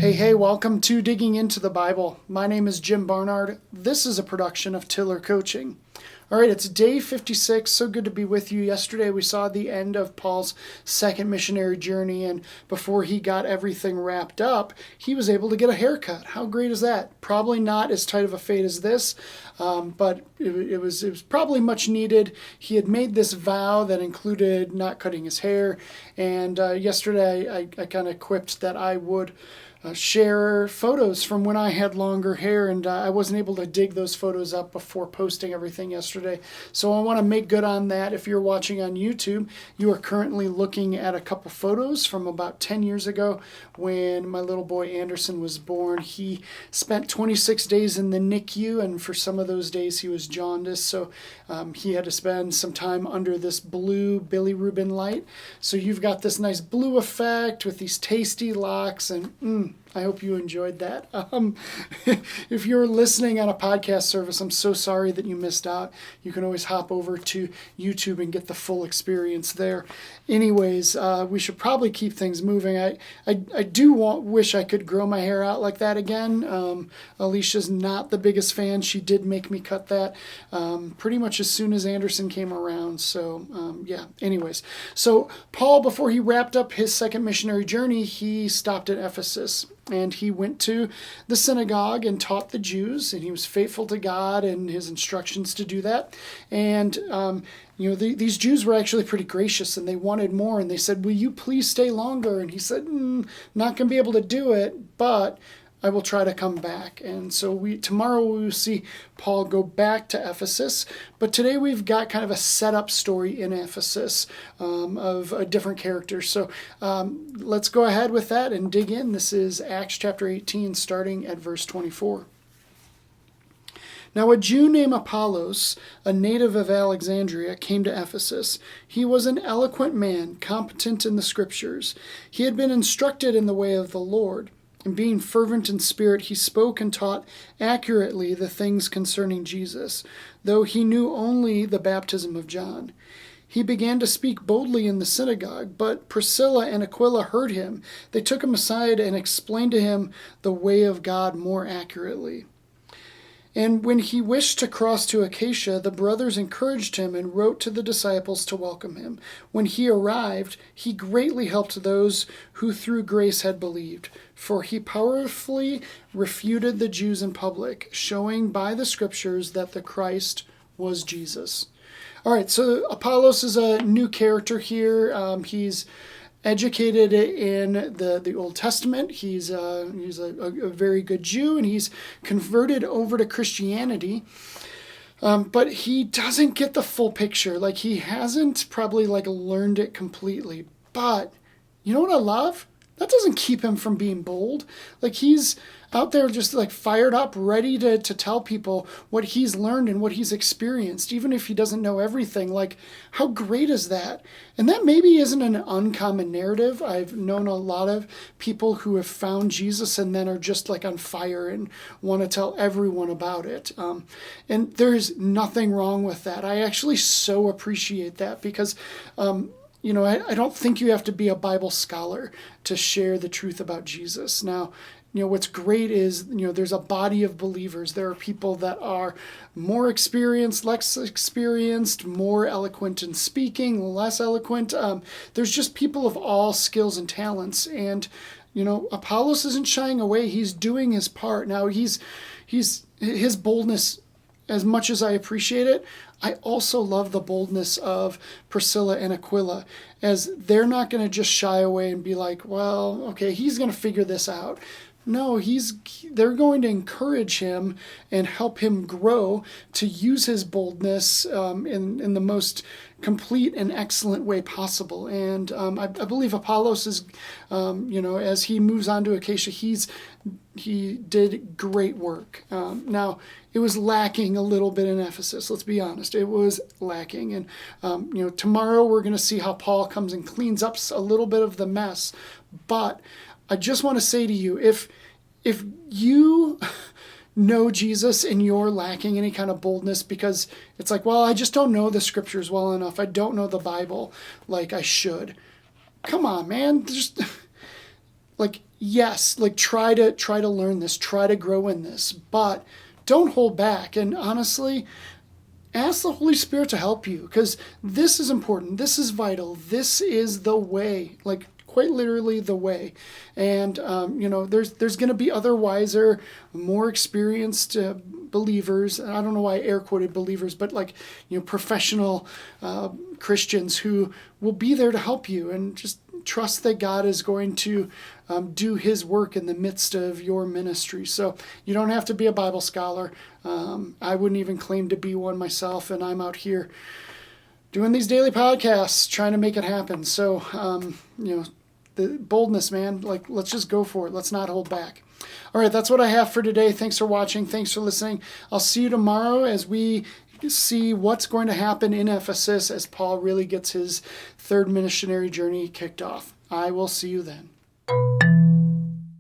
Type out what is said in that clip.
Hey, welcome to Digging into the Bible. My name is Jim Barnard. This is a production of Tiller Coaching. All right, it's day 56. So good to be with you. Yesterday we saw the end of Paul's second missionary journey, and before he got everything wrapped up, he was able to get a haircut. How great is that? Probably not as tight of a fade as this, but it was probably much needed. He had made this vow that included not cutting his hair, and yesterday I kind of quipped that I would share photos from when I had longer hair, and I wasn't able to dig those photos up before posting everything yesterday. So I want to make good on that. If you're watching on YouTube, you are currently looking at a couple photos from about 10 years ago when my little boy Anderson was born. He spent 26 days in the NICU, and for some of those days he was jaundiced, so he had to spend some time under this blue bilirubin light. So you've got this nice blue effect with these tasty locks, and I hope you enjoyed that. If you're listening on a podcast service, I'm so sorry that you missed out. You can always hop over to YouTube and get the full experience there. Anyways, we should probably keep things moving. I do wish I could grow my hair out like that again. Alicia's not the biggest fan. She did make me cut that pretty much as soon as Anderson came around. So yeah, anyways. So Paul, before he wrapped up his second missionary journey, he stopped at Ephesus. And he went to the synagogue and taught the Jews, and he was faithful to God and his instructions to do that. And, these Jews were actually pretty gracious, and they wanted more. And they said, "Will you please stay longer?" And he said, "Not going to be able to do it, but I will try to come back." And so tomorrow we will see Paul go back to Ephesus. But today we've got kind of a setup story in Ephesus of a different character. So let's go ahead with that and dig in. This is Acts chapter 18, starting at verse 24. Now a Jew named Apollos, a native of Alexandria, came to Ephesus. He was an eloquent man, competent in the scriptures. He had been instructed in the way of the Lord. And being fervent in spirit, he spoke and taught accurately the things concerning Jesus, though he knew only the baptism of John. He began to speak boldly in the synagogue, but Priscilla and Aquila heard him. They took him aside and explained to him the way of God more accurately. And when he wished to cross to Acacia, the brothers encouraged him and wrote to the disciples to welcome him. When he arrived, he greatly helped those who through grace had believed, for he powerfully refuted the Jews in public, showing by the scriptures that the Christ was Jesus. All right, so Apollos is a new character here. He's educated in the Old Testament. He's a very good Jew, and he's converted over to Christianity. But he doesn't get the full picture. Like, he hasn't probably learned it completely. But you know what I love? That doesn't keep him from being bold. He's out there just fired up, ready to tell people what he's learned and what he's experienced, even if he doesn't know everything. How great is that? And that maybe isn't an uncommon narrative. I've known a lot of people who have found Jesus and then are just on fire and want to tell everyone about it. And there's nothing wrong with that. I actually so appreciate that because I don't think you have to be a Bible scholar to share the truth about Jesus. Now, what's great is, there's a body of believers. There are people that are more experienced, less experienced, more eloquent in speaking, less eloquent. There's just people of all skills and talents. And, Apollos isn't shying away. He's doing his part. Now, his boldness, as much as I appreciate it, I also love the boldness of Priscilla and Aquila, as they're not going to just shy away and be like, well, okay, he's going to figure this out. No, they're going to encourage him and help him grow to use his boldness in the most complete and excellent way possible. And I believe Apollos is, as he moves on to Acacia, he did great work. Now, it was lacking a little bit in Ephesus. Let's be honest. It was lacking. And, tomorrow we're going to see how Paul comes and cleans up a little bit of the mess. But I just want to say to you, if you know Jesus and you're lacking any kind of boldness because it's well, I just don't know the scriptures well enough. I don't know the Bible like I should. Come on, man. like, yes, like try to learn this, try to grow in this, but don't hold back. And honestly, ask the Holy Spirit to help you, because this is important. This is vital. This is the way, like quite literally the way. And, there's going to be other wiser, more experienced believers. I don't know why I air quoted believers, but professional Christians who will be there to help you, and just trust that God is going to do his work in the midst of your ministry. So you don't have to be a Bible scholar. I wouldn't even claim to be one myself, and I'm out here doing these daily podcasts, trying to make it happen. So, the boldness, man, let's just go for it. Let's not hold back. All right, that's what I have for today. Thanks for watching. Thanks for listening. I'll see you tomorrow as we see what's going to happen in Ephesus as Paul really gets his third missionary journey kicked off. I will see you then.